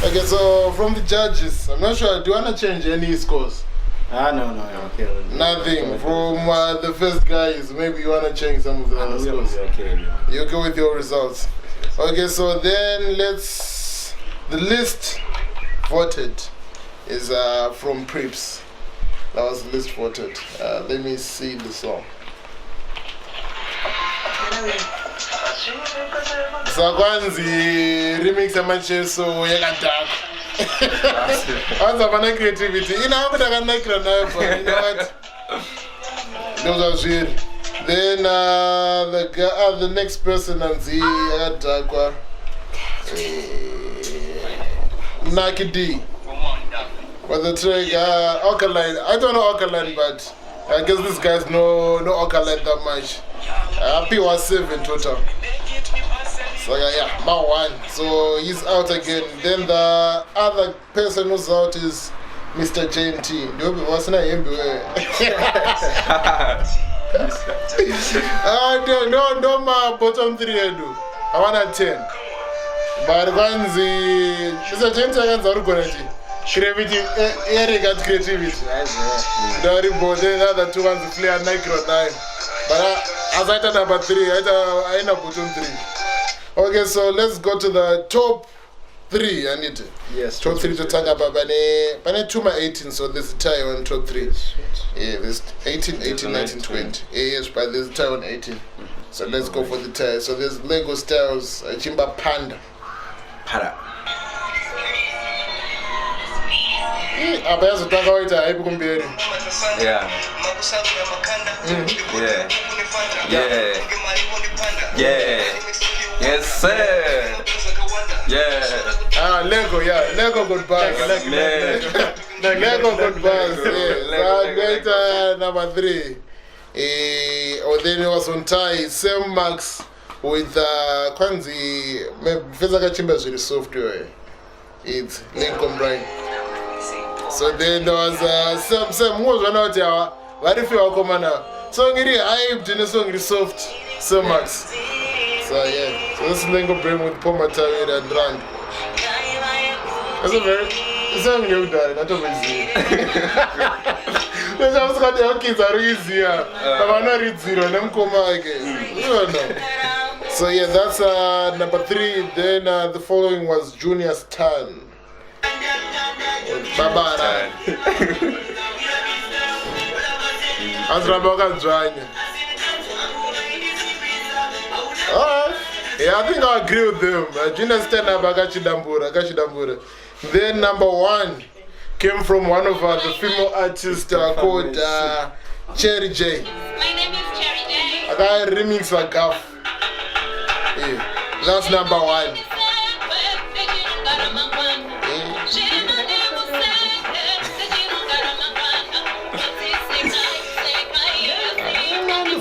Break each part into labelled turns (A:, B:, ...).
A: Okay, so from the judges, I'm not sure. Do you want to change any scores?
B: No, okay.
A: Nothing. From the first guys, maybe you want to change some of the other scores.
B: Okay.
A: You go with your results. Okay, so then the list voted is from Preps. That was the list voted. Let me see the song. Sakwanzi remix amacheso yakadaka. Anza pana creativity. Ina kutakanakira nayo, you know what? Those are shit. Then the next person anzi yakadakwa. Naki D. But the track alkaline. I don't know alkaline, but I guess these guys know alkaline that much. P was 7 total. So yeah, my one. So he's out again. Then the other person who's out is Mr. JNT. What's not him? No, my bottom 3 I do. I want a 10. But once Mr. JNT I can't creativity, Eric at creativity. Then the other 2 ones play a micro 9. But as I thought number 3, I end up bottom 3. Okay, so let's go to the top 3. I need
B: yes,
A: top 3 to talk about. But 2 my 18, so there's a tie on top 3. Yeah, there's 18, 19, 20. Yes, but there's a tie on 18. So let's go for the tie. So there's Lego Styles, Chimba Panda. Abayazo taka waita haibu kumberi.
B: Yeah. Yes sir. Yeah.
A: Lego, Lego good buzz. Lego good buzz. Yes. Number 3. Then it was on tie, same marks with Kwanzi. Fezaka Chimba is really software. It's Lincoln Bryan. So then there was some moves went out there. What if you are coming now? So ngiri hyped and song is soft, so much. So yeah, so this is Lingo Brain with Pomatawi and Rand. That's a very, it's not new darling, not easy. There's also got your kids are easier. I'm not read 0, them come again. You don't know. So yeah, that's number 3. Then the following was Junior's turn. Babara. Yeah, I think I agree with them. Junior stand up, Agachidambura. Then number 1 came from one of the female artists called Cherry J.
C: My name is Cherry J.
A: I got a remix like Gaff. Yeah, that's number 1.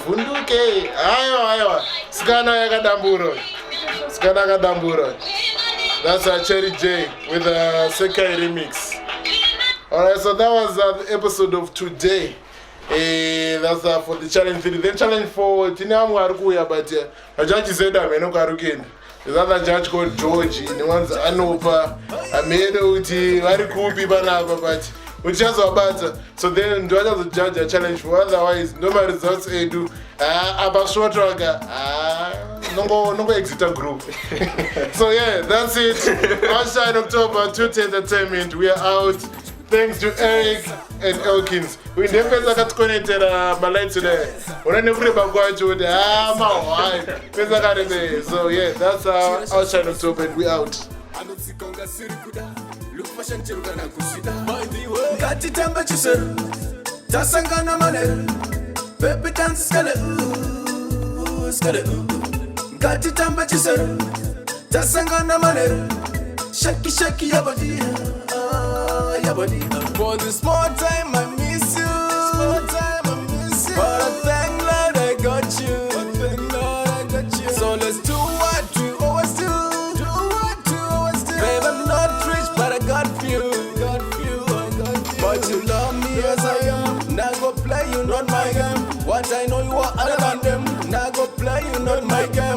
A: Funduke, ayo, Skana Yakadambura. That's a Cherry J with a Sekai remix. Alright, so that was the episode of today. That's for the challenge 3. Then challenge 4, Tinamu Arukuya, but a judge said I'm no Karukin. There's another judge called Georgie, the ones Anopa, Amedo Uti, very cool people now, but which is about. So then, do I have to judge a challenge for? Otherwise, no matter results, I do. About short tracker, no exit a group. So yeah, that's it. Outside October, 2 Entertainment. We are out. Thanks to Eric and Elkins. We never got connected my light today. When I never going to the so yeah, that's our Outside October. We out.
D: Katitamba chiseru tasangana maneru pepe dance skale katitamba chiseru tasangana maneru shaki your body for the small time I miss you but I thank Lord I got you so let's do what we always do babe I'm not rich but I got you but you love me as I am. Now go play you not my game. What I know you are other than them. Now go play you not my game.